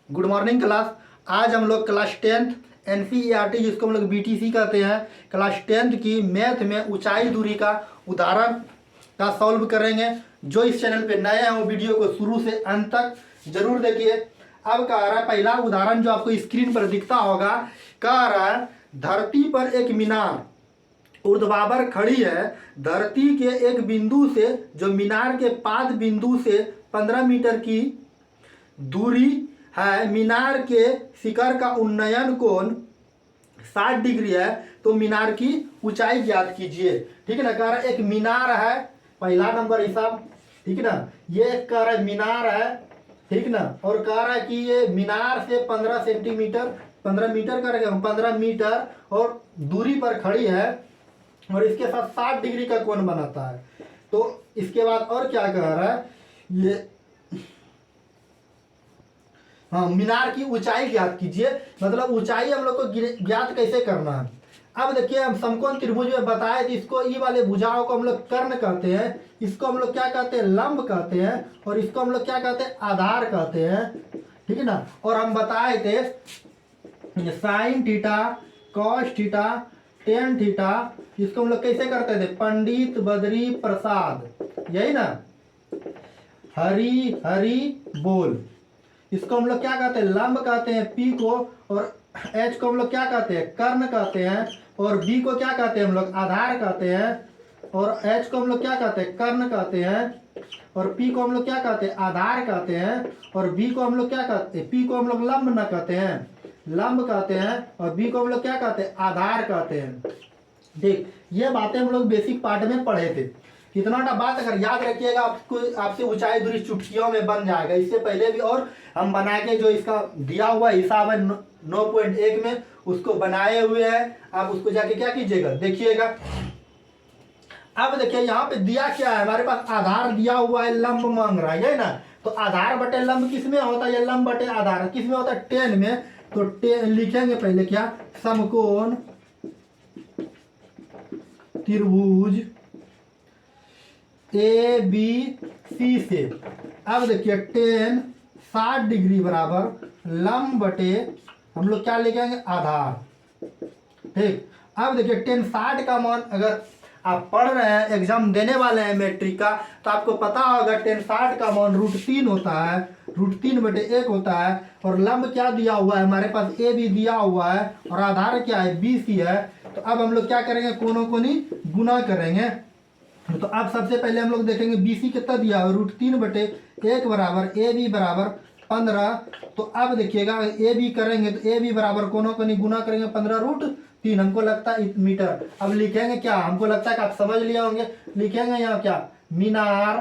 Good morning class. आज हम लोग क्लास 10th NCERT जिसको हम लोग BTC कहते हैं, क्लास 10th की मैथ में ऊंचाई दूरी का उदाहरण का सॉल्व करेंगे। जो इस चैनल पे नए हैं वो वीडियो को शुरू से अंत तक जरूर देखिए। अब कह रहा है पहला उदाहरण जो आपको स्क्रीन पर दिखता होगा, कह रहा है धरती पर एक मीनार ऊर्ध्वाधर खड़ी है। धरती के एक बिंदु से जो मीनार के पाद बिंदु से 15 मीटर की दूरी है। मीनार के शिखर का उन्नयन कोण 60 डिग्री है, तो मीनार की ऊंचाई ज्ञात कीजिए। ठीक है ना। कह रहा है एक मीनार है, पहला नंबर हिसाब, ठीक है ना। ये कह रहा है मीनार है, ठीक ना। और कह रहा है कि ये मीनार से 15 सेंटीमीटर 15 मीटर करेंगे, 15 मीटर और दूरी पर खड़ी है और इसके साथ 60 डिग्री का कोण बनाता है। तो इसके बाद और क्या कह रहा है, ये हाँ मीनार की ऊंचाई ज्ञात कीजिए। मतलब ऊंचाई हम लोग को ज्ञात कैसे करना है। अब देखिए हम समकोण त्रिभुज में बताए थे, इसको ई वाले भुजाओं को हम लोग कर्ण कहते हैं, इसको हम लोग क्या कहते हैं, लंब कहते हैं, और इसको हम लोग क्या कहते हैं, आधार कहते हैं। ठीक है ना। और हम बताए थे sine theta, cos theta, tan theta, इसको हम लोग कैसे करते थे, पंडित बद्री प्रसाद, यही ना, हरी हरी बोल। इसको हम लोग क्या कहते हैं, लंब कहते हैं पी को, और एच को हम लोग क्या कहते हैं, कर्ण कहते हैं, और बी को क्या कहते हैं हम लोग, आधार कहते हैं, और एच को हम लोग क्या कहते हैं, कर्ण कहते हैं, और पी को हम लोग क्या कहते हैं, आधार कहते हैं, और बी को हम लोग क्या कहते हैं, पी को हम लोग लंब न कहते हैं, लंब कहते हैं, और बी को हम लोग क्या कहते हैं, आधार कहते हैं। देख ये बातें हम लोग बेसिक पार्ट में पढ़े थे। इतना बात अगर याद रखिएगा आपको, आपसे ऊंचाई दूरी चुटकियों में बन जाएगा। इससे पहले भी और हम बना के जो इसका दिया हुआ हिसाब है 9.1 में उसको बनाए हुए हैं, आप उसको जाके क्या कीजिएगा, देखिएगा। अब देखिए यहाँ पे दिया क्या है, हमारे पास आधार दिया हुआ है, लंब मांग रहा है ना। तो आधार बटे लंब किस में होता है, ये लंब बटे आधार किस में होता है, 10 में। तो 10 लिखेंगे पहले क्या, समकोण त्रिभुज ABC से। अब देखिए 10 60 डिग्री बराबर लंब बटे हम लोग क्या लिखेंगे, आधार। ठीक। अब देखिए 10 60 का मान, अगर आप पढ़ रहे हैं एग्जाम देने वाले हैं मैट्रिक का, तो आपको पता होगा 10 60 का मान √3 होता है, √3/1 होता है। और लंब क्या दिया हुआ है हमारे पास, ए भी दिया हुआ है, और आधार क्या है, BC है। तो अब हम लोग क्या करेंगे, कोनों को नहीं गुना करेंगे। तो अब सबसे पहले हम लोग देखेंगे BC कितना दिया है, √3/1 बराबर AB बराबर 15। तो अब देखिएगा AB करेंगे तो AB बराबर कोनों को नहीं गुना करेंगे, 15√3, हमको लगता है मीटर। अब लिखेंगे क्या, हमको लगता है कि आप समझ लिए होंगे। लिखेंगे यहाँ क्या, मीनार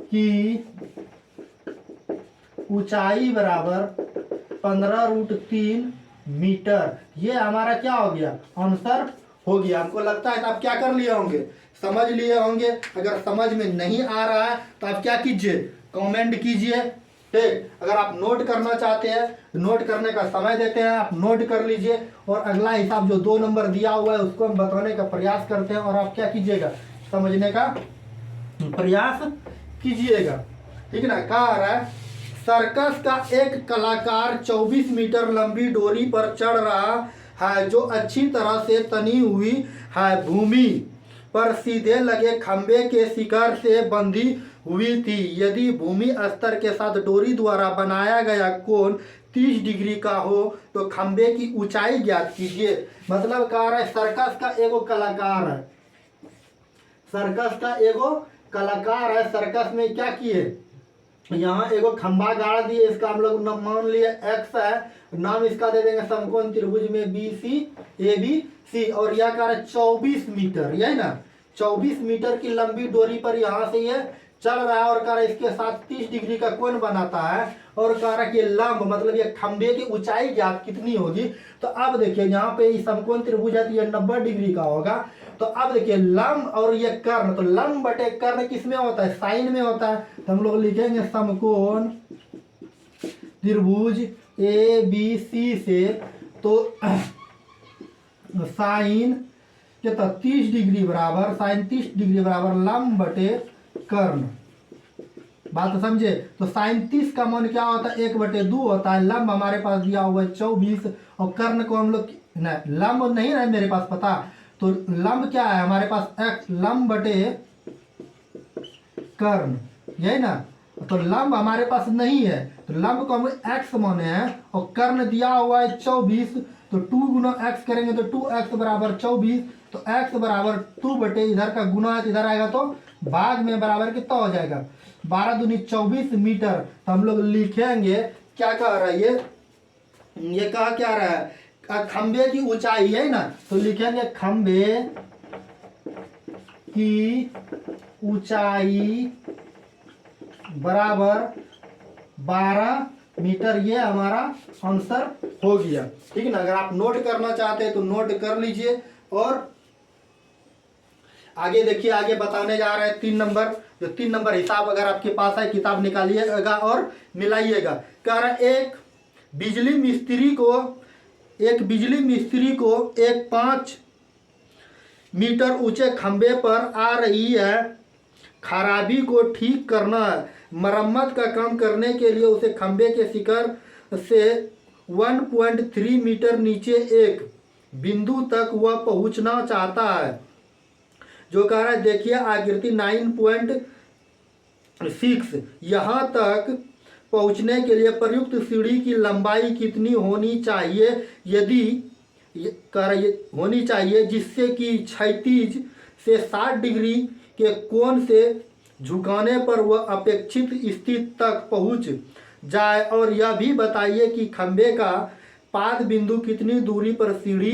की ऊंचाई बराबर 15√3 मीटर। ये हमारा क्या हो गया, आंसर हो गया। हमको लगता है आप क्या कर लिए होंगे, समझ लिए होंगे। अगर समझ में नहीं आ रहा है तो आप क्या कीजिए, कमेंट कीजिए। ठीक। अगर आप नोट करना चाहते हैं, नोट करने का समय देते हैं, आप नोट कर लीजिए। और अगला हिसाब जो 2 नंबर दिया हुआ है उसको हम बताने का प्रयास करते हैं, और आप क्या कीजिएगा, समझने का प्रयास कीजिएगा। ठीक है ना। कह रहा है सर्कस का एक कलाकार 24 मीटर लंबी डोरी पर चढ़ रहा है, जो अच्छी तरह से तनी हुई है, भूमि पर सीधे लगे खंबे के शिखर से बंधी हुई थी। यदि भूमि स्तर के साथ डोरी द्वारा बनाया गया कोण 30 डिग्री का हो तो खंबे की ऊंचाई ज्ञात कीजिए। मतलब कह रहा है सर्कस का एगो कलाकार है, सर्कस का एगो कलाकार है। सर्कस में क्या किए, यहाँ एगो खंबा गाड़ दिए, इसका हम लोग मान लिए X है, नाम इसका दे देंगे समकोण त्रिभुज में BCABC। और यह कह रहा है 24 मीटर, यही ना, 24 मीटर की लंबी डोरी पर यहाँ से ये चल रहा है, और कह रहा है इसके साथ 30 डिग्री का कोण बनाता है, और कह रहा है कि लंब मतलब ये खंबे की ऊंचाई ज्ञात कितनी होगी। तो अब देखिए यहाँ पे समकोण त्रिभुज है तो ये 90 डिग्री का होगा। तो अब देखिए लंब और ये कर्ण, तो लंब बटे कर्ण किस में होता है, साइन में होता है। तो हम लोग लिखेंगे समकोण त्रिभुज ABC से, तो साइन कितना 30 डिग्री बराबर, साइन 30 डिग्री बराबर लंब बटे कर्ण। बात तो समझे। तो साइन 30 का मान क्या होता है, 1/2 होता है। लंब हमारे पास दिया हुआ है 24 और कर्ण को हम लोग नहीं, लंब नहीं है मेरे पास पता, तो लंब क्या है हमारे पास, x लंब बटे कर्ण, यही ना। तो लंब हमारे पास नहीं है तो लंब को हम x माने हैं और कर्ण दिया हुआ है 24, तो 2 गुना x करेंगे तो 2x बराबर 24, तो x बराबर 2 बटे इधर का गुना है, इधर आएगा तो भाग में बराबर कितना हो जाएगा, 12 दूनी 24 मीटर। तो हम लोग लिखेंगे क्या कह रहा है ये कहा क्या रहा है, खंबे की ऊंचाई है ना, तो लिखेंगे खंबे की ऊंचाई बराबर 12 मीटर। ये हमारा आंसर हो गया। ठीक है ना। अगर आप नोट करना चाहते हैं तो नोट कर लीजिए। और आगे देखिए, आगे बताने जा रहे हैं 3 नंबर, जो 3 नंबर हिसाब अगर आपके पास है किताब निकालिएगा और मिलाइएगा। कह रहा है एक बिजली मिस्त्री को एक 5 मीटर ऊंचे खंबे पर आ रही है खराबी को ठीक करना है। मरम्मत का काम करने के लिए उसे खंबे के शिखर से 1.3 मीटर नीचे एक बिंदु तक वह पहुंचना चाहता है। जो कह रहा है देखिए आकृति 9.6, यहाँ तक पहुंचने के लिए प्रयुक्त सीढ़ी की लंबाई कितनी होनी चाहिए, यदि कह रहा है होनी चाहिए जिससे कि क्षैतिज से 60 डिग्री के कोण से झुकाने पर वह अपेक्षित स्थिति तक पहुंच जाए। और यह भी बताइए कि खंबे का पाद बिंदु कितनी दूरी पर सीढ़ी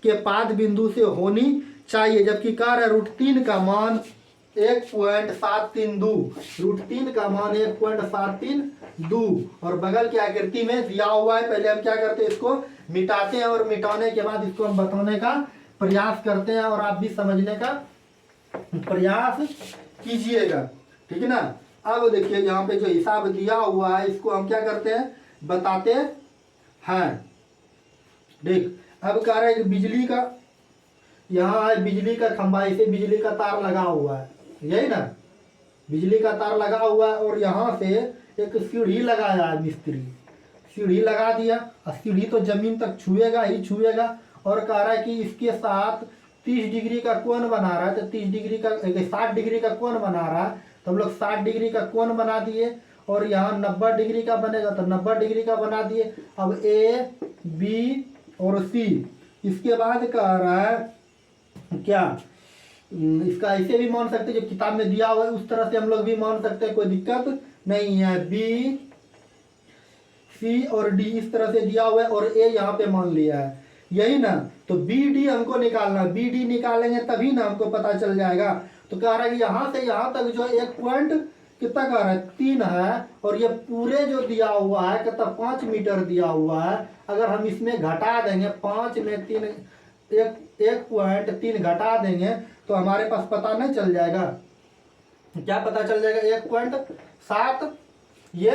के पाद बिंदु से होनी चाहिए। जबकि कार्य √3 का मान 1.732, √3 का मान 1.732 और बगल की आकृति में दिया हुआ है। पहले हम क्या करते हैं, इसको मिटाते हैं और मिटाने के बाद इसको हम बताने का प्रयास करते हैं और आप भी समझने का प्रयास कीजिएगा। ठीक है ना। अब देखिए यहाँ पे जो हिसाब दिया हुआ है इसको हम क्या करते हैं, बताते हैं। देख अब कह रहा है कि बिजली का, यहाँ है बिजली का खंबा, इसे बिजली का तार लगा हुआ है, यही ना, बिजली का तार लगा हुआ है और यहाँ से एक सीढ़ी लगाया है मिस्त्री, सीढ़ी लगा दिया और सीढ़ी तो जमीन तक छुएगा ही छुएगा। और कह रहा है कि इसके साथ 30 डिग्री का कोण बना रहा है, तो 30 डिग्री का 60 डिग्री का कोण बना रहा है, तो हम लोग 60 डिग्री का कोण बना दिए। और यहाँ 90 डिग्री का बनेगा तो 90 डिग्री का बना दिए। अब ए बी और सी, इसके बाद कह रहा है क्या, इसका ऐसे भी मान सकते हैं जो किताब में दिया हुआ है उस तरह से हम लोग भी मान सकते हैं, कोई दिक्कत नहीं है। बी सी और डी इस तरह से दिया हुआ है और ए यहाँ पे मान लिया है, यही ना। तो बी डी हमको निकालना, बी डी निकालेंगे तभी ना हमको पता चल जाएगा। तो कह रहा है कि यहाँ से यहाँ तक जो एक पॉइंट कितना कह रहा है 3 है और ये पूरे जो दिया हुआ है कितना 5 मीटर दिया हुआ है। अगर हम इसमें घटा देंगे 5 में 3 1.3 घटा देंगे तो हमारे पास पता नहीं चल जाएगा, क्या पता चल जाएगा, 1.7 ये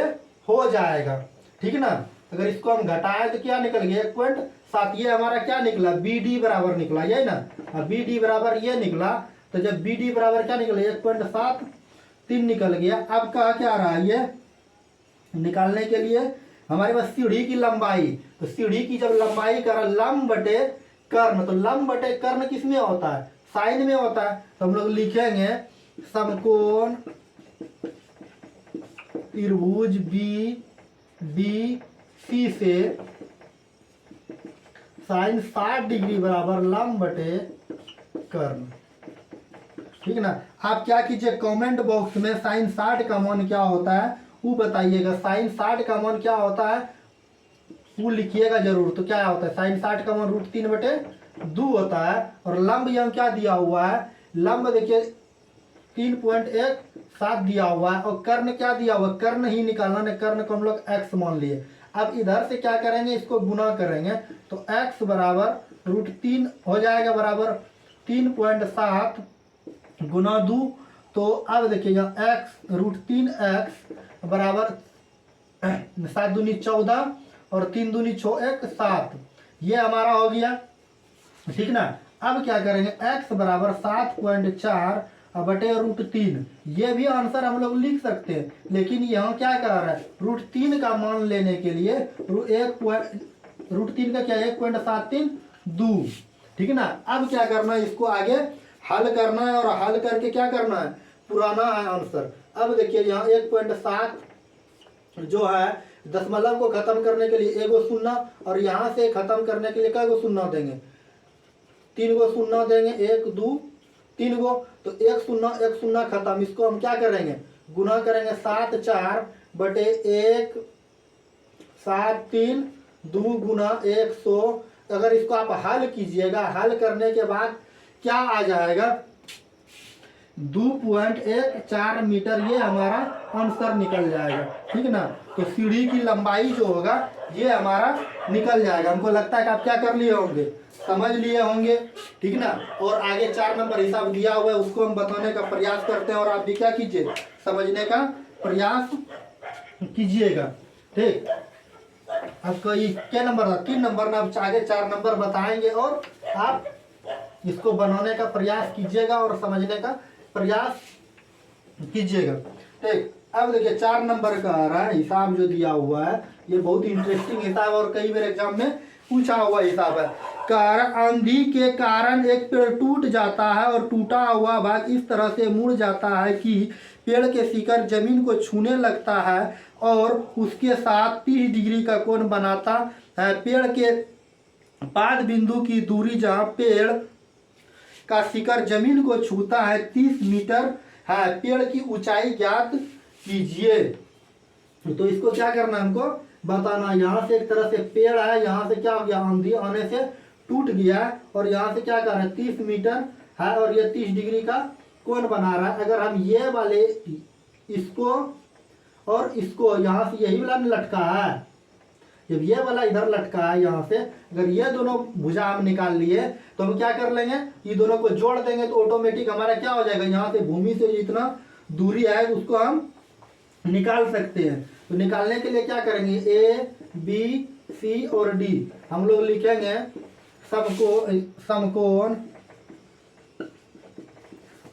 हो जाएगा। ठीक है ना। अगर इसको हम घटाएं तो क्या निकल गया 1.7, ये हमारा क्या निकला, बी डी बराबर निकला, यही ना। अब बी डी बराबर ये निकला, तो जब बी डी बराबर क्या निकला 1.73 निकल गया। अब कहा क्या रहा है, ये निकालने के लिए हमारे पास सीढ़ी की लंबाई, तो सीढ़ी की जब लंबाई करा लंब बटे कर्ण, तो लंब बटे कर्ण किस में होता है, साइन में होता है। तो हम लोग लिखेंगे समकोण त्रिभुज बी डी सी से साइन 60 डिग्री बराबर लंब बटे कर्ण। ठीक है ना। आप क्या कीजिए कमेंट बॉक्स में साइन 60 का मान क्या होता है वो बताइएगा। साइन 60 का मान क्या होता है वो लिखिएगा जरूर। तो क्या होता है साइन 60 का मान √3/2 होता है। और लंब यहाँ क्या दिया हुआ है, लंब देखिए 3.17 दिया हुआ है और कर्ण क्या दिया हुआ है, कर्ण ही निकालना है, कर्ण को हम लोग x मान लिए। अब इधर से क्या करेंगे, इसको गुना करेंगे तो x बराबर √3 हो जाएगा, बराबर 3.7 गुना 2। तो अब देखिएगा x √3x बराबर 7 दूनी 14 और 3 दूनी 6 1 7, ये हमारा हो गया। ठीक ना। अब क्या करेंगे x बराबर 7.4 अब बटे √3। ये भी आंसर हम लोग लिख सकते हैं, लेकिन यहाँ क्या कह रहा है, √3 का मान लेने के लिए √3 का क्या 1.73 दू, ठीक है ना। अब क्या करना है, इसको आगे हल करना है, और हल करके क्या करना है, पुराना है आंसर। अब देखिए यहाँ 1.7 जो है दशमलव को खत्म करने के लिए एगो शून्य, और यहाँ से खत्म करने के लिए क्या गो शून्य देंगे, 3 गो शून्य देंगे, 1 2 3 गो, तो एक शून्य खत्म। इसको हम क्या करेंगे, गुना करेंगे, 7 4 बटे 1 7 3 2 गुना 100। अगर इसको आप हल कीजिएगा, हल करने के बाद क्या आ जाएगा, 2.14 मीटर, ये हमारा आंसर निकल जाएगा, ठीक है ना। तो सीढ़ी की लंबाई जो होगा ये हमारा निकल जाएगा। हमको लगता है कि आप क्या कर लिए होंगे, समझ लिए होंगे, ठीक ना। और आगे 4 नंबर हिसाब दिया हुआ है, उसको हम बताने का प्रयास करते हैं, और आप भी क्या कीजिए, समझने का प्रयास कीजिएगा, ठीक। आपको ये क्या नंबर था, 3 नंबर ना, आगे 4 नंबर बताएंगे, और आप इसको बनाने का प्रयास कीजिएगा और समझने का प्रयास कीजिएगा, ठीक। अब देखिए 4 नंबर का आ रहा है हिसाब जो दिया हुआ है, ये बहुत इंटरेस्टिंग हिसाब और कई बार एग्जाम में पूछा हुआ हिसाब है। आंधी के कारण एक पेड़ टूट जाता है और टूटा हुआ भाग इस तरह से मुड़ जाता है कि पेड़ के शिखर जमीन को छूने लगता है और उसके साथ 30 डिग्री का कोण बनाता है। पेड़ के पाद बिंदु की दूरी जहाँ पेड़ का शिखर जमीन को छूता है 30 मीटर है। पेड़ की ऊंचाई ज्ञात कीजिए। तो इसको क्या करना है, हमको बताना। यहाँ से एक तरह से पेड़ है, यहाँ से क्या हो गया, आंधी आने से टूट गया, और यहाँ से क्या कर रहा है, 30 मीटर है, और ये 30 डिग्री का कोण बना रहा है। अगर हम ये वाले इसको और इसको यहाँ से यही वाला लटका है, जब ये वाला इधर लटका है यहाँ से, अगर ये दोनों भुजा हम निकाल लिए तो हम क्या कर लेंगे, ये दोनों को जोड़ देंगे तो ऑटोमेटिक हमारा क्या हो जाएगा, यहाँ से भूमि से जितना दूरी है उसको हम निकाल सकते हैं। तो निकालने के लिए क्या करेंगे, ए बी सी और डी हम लोग लिखेंगे समकोण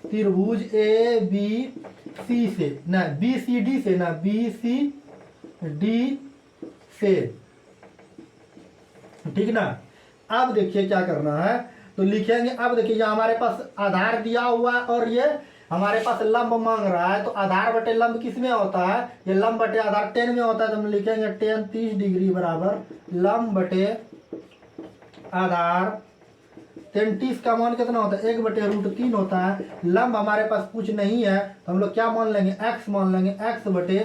त्रिभुज ए बी सी से, ना बी सी डी से, ना बी सी डी से, ठीक ना। अब देखिए क्या करना है, तो लिखेंगे। अब देखिए ये हमारे पास आधार दिया हुआ है और ये हमारे पास लंब मांग रहा है, तो आधार बटे लंब किस में होता है, ये लंब बटे आधार 10 में होता है। तो हम लिखेंगे 10 30 डिग्री बराबर लंब बटे आधार 30 का मान कितना होता है, 1/√3 होता है। लंब हमारे पास कुछ नहीं है तो हम लोग क्या मान लेंगे, x मान लेंगे, x बटे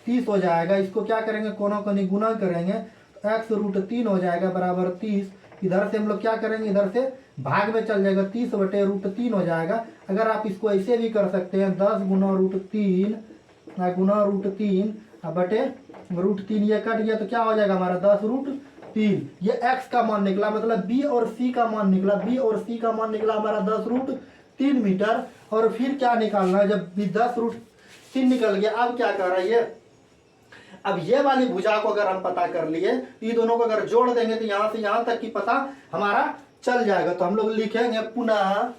30 हो जाएगा। इसको क्या करेंगे, कोनों को गुना करेंगे तो x√3 हो जाएगा बराबर 30। इधर से हम लोग क्या करेंगे, इधर से भाग में चल जाएगा, 30/√3 हो जाएगा। अगर आप इसको ऐसे भी कर सकते हैं, 10 गुना √3 गुना √3 बटे √3, ये कट गया तो क्या हो जाएगा हमारा 10√3। ये x का मान निकला, मतलब b और c का मान निकला, b और c का मान निकला हमारा 10√3 मीटर। और फिर क्या निकालना है, जब 10√3 निकल गया, अब क्या कर रहा है ये, अब ये वाली भुजा को अगर हम पता कर लिए, ये दोनों को अगर जोड़ देंगे तो यहां से यहां तक की पता हमारा चल जाएगा। तो हम लोग लिखेंगे पुनः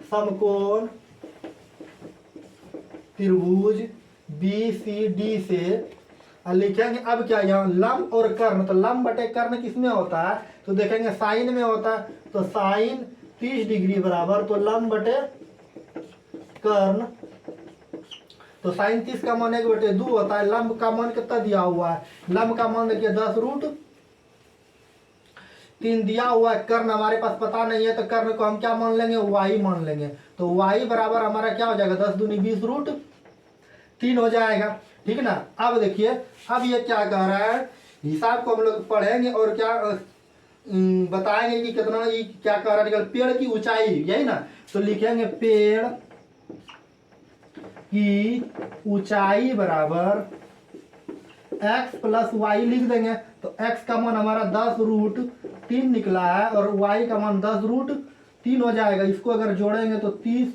समकोण त्रिभुज बी सी डी से लिखेंगे। अब क्या, यहाँ लंब और कर्ण, तो लंब बटे कर्ण किसमें होता है, तो देखेंगे साइन में होता है। तो साइन 30 डिग्री बराबर, तो लंब बटे कर्ण, तो साइन 30 का मान 1/2 होता है। लंब का मान कितना दिया हुआ है, लंब का मान देखिए 10√3 दिया हुआ है। कर्ण हमारे पास पता नहीं है, तो कर्ण को हम क्या मान लेंगे, y मान लेंगे। तो y बराबर हमारा क्या हो जाएगा, 10 दूनी 20√3 हो जाएगा, ठीक ना। अब देखिए, अब ये क्या कह रहा है, हिसाब को हम लोग पढ़ेंगे और क्या बताएंगे कि कितना ये क्या कह रहा है। पेड़ की ऊंचाई, यही ना, तो लिखेंगे पेड़ की ऊंचाई बराबर x प्लस वाई लिख देंगे। तो x का मान हमारा 10√3 निकला है और y का मान 10√3 हो जाएगा। इसको अगर जोड़ेंगे तो 30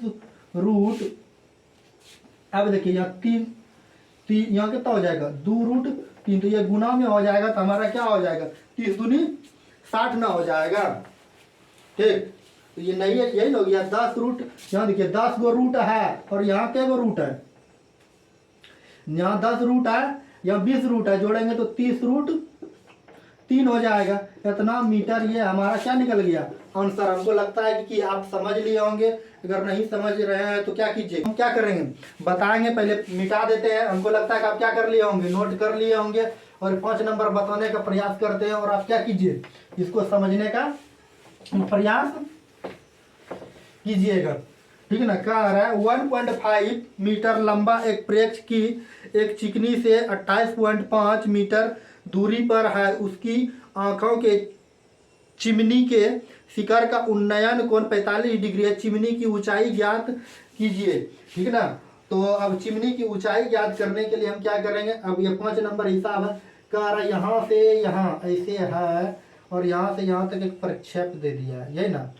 अब देखिए यहाँ 3 यहाँ कितना हो जाएगा, 2√3, तो ये गुना में हो जाएगा, तो हमारा क्या हो जाएगा, 30 दूनी 60 ना हो जाएगा, ठीक। तो ये नहीं है, यही हो गया 10 रूट। यहाँ देखिए 10 गो रूट है और यहाँ के गो रूट है, यहाँ 10 रूट है, यहाँ 20 रूट है, जोड़ेंगे तो 30 रूट 3 हो जाएगा। इतना मीटर ये हमारा क्या निकल गया आंसर। हमको लगता है कि आप समझ लिए होंगे। अगर नहीं समझ रहे हैं तो क्या कीजिए, हम क्या करेंगे बताएंगे, पहले मिटा देते हैं। हमको लगता है कि आप क्या कर लिए होंगे, नोट कर लिए होंगे और 5 नंबर बताने का प्रयास करते हैं। और आप क्या कीजिए, इसको समझने का प्रयास कीजिएगा, ठीक है ना। कह रहा है 1.5 मीटर लंबा एक प्रेक्ष की एक चिकनी से 28.5 मीटर दूरी पर है, उसकी आंखों के चिमनी के शिखर का उन्नयन कोण 45 डिग्री है, चिमनी की ऊंचाई ज्ञात कीजिए, ठीक है ना। तो अब चिमनी की ऊंचाई ज्ञात करने के लिए हम क्या करेंगे, अब ये 5 नंबर हिसाब है। कह रहा है यहाँ से यहाँ ऐसे है और यहाँ से यहाँ तक एक प्रक्षेप दे दिया है, यही ना,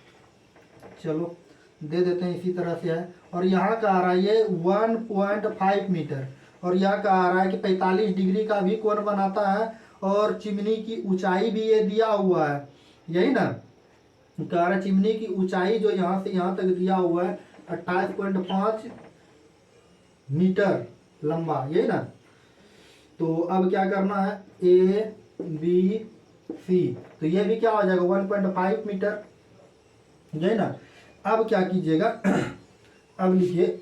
चलो दे देते हैं इसी तरह से है। और यहाँ का आ रहा है ये 1.5 मीटर और यहाँ का आ रहा है कि 45 डिग्री का भी कोण बनाता है और चिमनी की ऊंचाई भी ये दिया हुआ है, यही ना। कह रहा है चिमनी की ऊंचाई जो यहाँ से यहाँ तक दिया हुआ है 28.5 मीटर लंबा, यही ना। तो अब क्या करना है, ए बी सी, तो ये भी क्या हो जाएगा 1.5 मीटर, यही ना। अब क्या कीजिएगा, अब लिखिए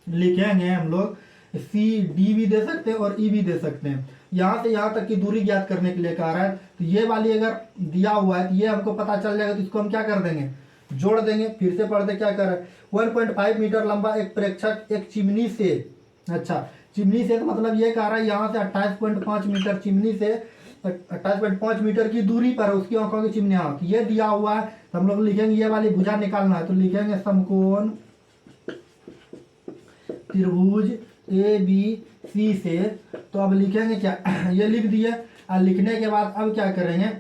लिखेंगे हम लोग सी डी भी दे सकते हैं और ई भी दे सकते हैं। यहाँ से यहाँ तक की दूरी ज्ञात करने के लिए कह रहा है, तो ये वाली अगर दिया हुआ है तो ये हमको पता चल जाएगा, तो इसको हम क्या कर देंगे, जोड़ देंगे। फिर से पढ़ते क्या कर रहा है, 1.5 मीटर लंबा एक प्रेक्षक एक चिमनी से, अच्छा चिमनी से तो मतलब ये कह रहा है यहाँ से 28.5 मीटर चिमनी से 28.5 मीटर की दूरी पर उसकी आंखों की चिमनी, हाँ ये दिया हुआ है। तो हम लोग लिखेंगे ये वाली भुजा निकालना है, तो लिखेंगे समकोण त्रिभुज ए बी सी से। तो अब लिखेंगे क्या, ये लिख दिए। और लिखने के बाद अब क्या करेंगे,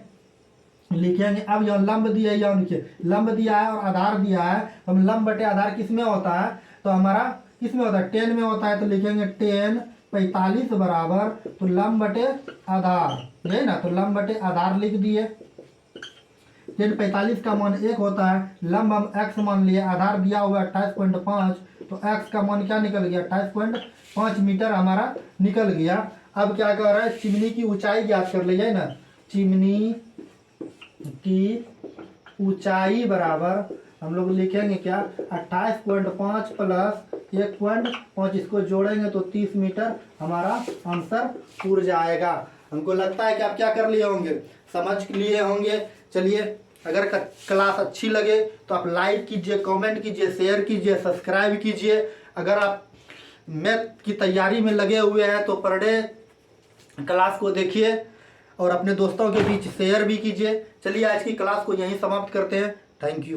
लिखेंगे अब यहाँ लंब दिया है, यहाँ लिखिए लंब दिया है और आधार दिया है। हम लंब बटे आधार किस में होता है, तो हमारा किस में होता है, 10 में होता है। तो लिखेंगे 10 45 बराबर, तो लंब बटे आधार, यही ना, तो लंब बटे आधार लिख दिए। 10 45 का मान 1 होता है, लंब हम x मान लिए, आधार दिया हुआ है 28.5, तो x का मान क्या निकल गया 28.5 मीटर हमारा निकल गया। अब क्या कर रहा है, चिमनी की ऊंचाई ज्ञात कर लीजिए ना, चिमनी की ऊंचाई बराबर हम लोग लिखेंगे क्या 28.5 प्लस 1.5, इसको जोड़ेंगे तो 30 मीटर हमारा आंसर उड़ जाएगा। हमको लगता है कि आप क्या कर लिए होंगे, समझ लिए होंगे। चलिए अगर क्लास अच्छी लगे तो आप लाइक कीजिए, कमेंट कीजिए, शेयर कीजिए, सब्सक्राइब कीजिए। अगर आप मैथ की तैयारी में लगे हुए हैं तो पर डे क्लास को देखिए और अपने दोस्तों के बीच शेयर भी कीजिए। चलिए आज की क्लास को यहीं समाप्त करते हैं। Thank you.